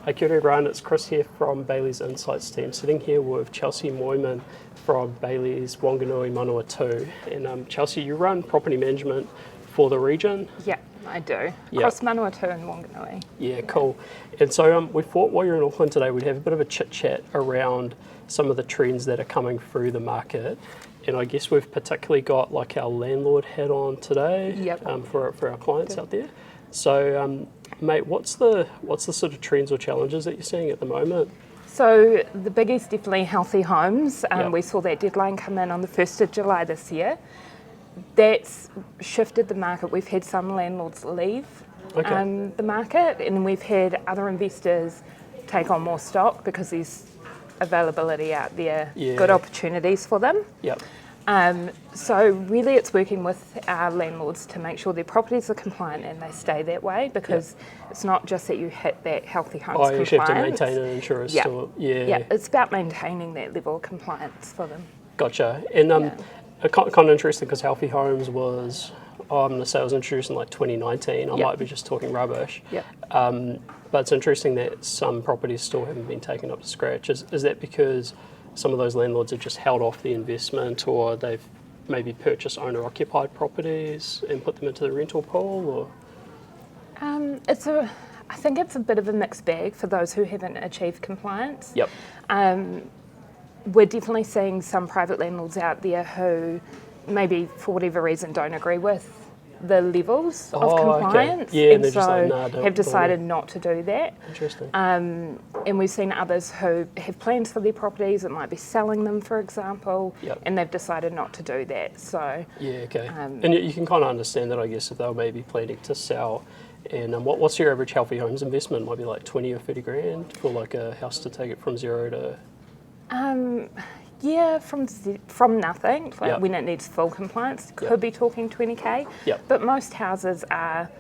Hi, kia ora, everyone. It's Chris here from Bayleys Insights team, sitting here with Chelsea Mooyman from Bayleys Whanganui, Manawatu. And Chelsea, you run property management for the region? Yeah, I do. Across Manawatu and Whanganui. Yeah, cool. And so we thought while you're in Auckland today, we'd have a bit of a chit-chat around some of the trends that are coming through the market. And I guess we've particularly got like our landlord hat on today for our clients out there. So, mate, what's the sort of trends or challenges that you're seeing at the moment? So the biggest definitely healthy homes. We saw that deadline come in on the 1st of July this year. That's shifted the market. We've had some landlords leave the market, and we've had other investors take on more stock because there's availability out there, good opportunities for them. So really it's working with our landlords to make sure their properties are compliant and they stay that way, because it's not just that you hit that healthy homes compliance. You have to maintain and ensure it's still... It's about maintaining that level of compliance for them. Gotcha. And kind of interesting because Healthy Homes was, I'm going to say it was introduced in like 2019. I might be just talking rubbish. But it's interesting that some properties still haven't been taken up to scratch. Is that because some of those landlords have just held off the investment, or they've maybe purchased owner-occupied properties and put them into the rental pool? Or I think it's a bit of a mixed bag for those who haven't achieved compliance. We're definitely seeing some private landlords out there who maybe for whatever reason don't agree with the levels of compliance, and so have decided not to do that. Interesting. And we've seen others who have plans for their properties, it might be selling them, for example, and they've decided not to do that. So and you can kind of understand that, I guess, if they were maybe planning to sell. And what's your average Healthy Homes investment? Might be like 20 or 30 grand for like a house to take it from zero to... from nothing, when it needs full compliance, could be talking 20k, but most houses are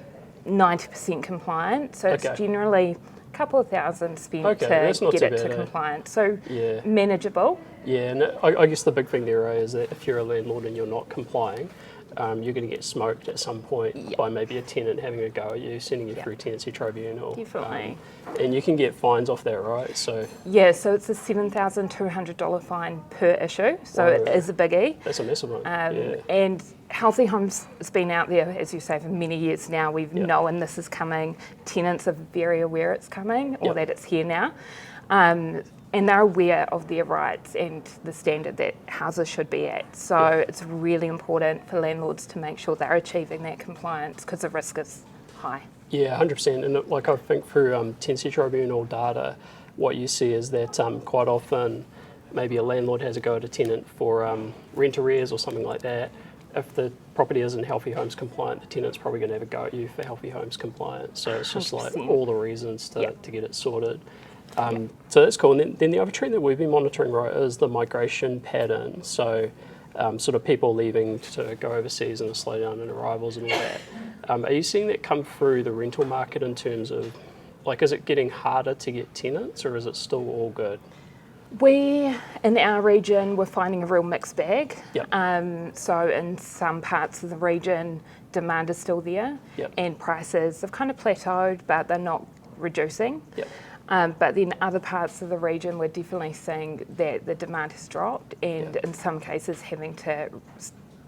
90% compliant, so it's generally a couple of thousand spent to get it to compliance, so manageable. And I guess the big thing there is that if you're a landlord and you're not complying, you're going to get smoked at some point by maybe a tenant having a go at you, sending you through tenancy tribunal. Definitely. And you can get fines off that, right? So so it's a $7,200 fine per issue, so it is a biggie. That's a massive one. And Healthy Homes has been out there, as you say, for many years now. We've known this is coming. Tenants are very aware it's coming, or that it's here now. And they're aware of their rights and the standard that houses should be at. So it's really important for landlords to make sure they're achieving that compliance, because the risk is high. 100%. And like I think through tenancy tribunal data, what you see is that quite often maybe a landlord has a go at a tenant for rent arrears or something like that. If the property isn't Healthy Homes compliant, the tenant's probably going to have a go at you for Healthy Homes compliant. So it's just 100%. Like all the reasons to get it sorted. So that's cool. And then the other trend that we've been monitoring, right, is the migration pattern. So sort of people leaving to go overseas and a slowdown in arrivals and all that. Are you seeing that come through the rental market in terms of, like, is it getting harder to get tenants, or is it still all good? We, in our region, we're finding a real mixed bag. So in some parts of the region, demand is still there, and prices have kind of plateaued, but they're not reducing. But then other parts of the region, we're definitely seeing that the demand has dropped, and in some cases having to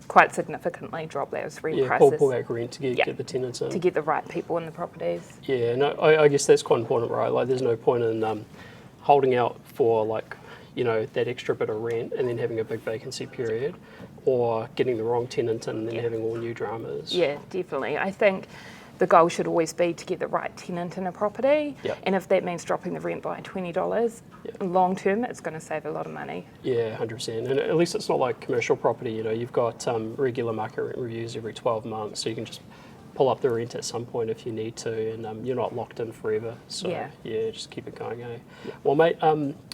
quite significantly drop those rent prices. Pull back rent to get the tenants in. To get the right people in the properties. I guess that's quite important, right? Like, there's no point in holding out for, like, you know, that extra bit of rent and then having a big vacancy period, or getting the wrong tenant in and then having all new dramas. Definitely. I think the goal should always be to get the right tenant in a property, and if that means dropping the rent by $20, long term it's going to save a lot of money. 100%. And at least it's not like commercial property, you know, you've got regular market rent reviews every 12 months, so you can just pull up the rent at some point if you need to, and you're not locked in forever. So just keep it going, Well, mate,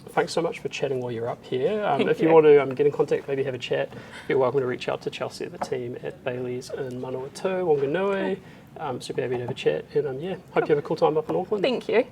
thanks so much for chatting while you're up here. If you want to get in contact, maybe have a chat, you're welcome to reach out to Chelsea and the team at Bayleys in Manawatu, Whanganui. So be happy to have a chat, and hope you have a cool time up in Auckland. Thank you.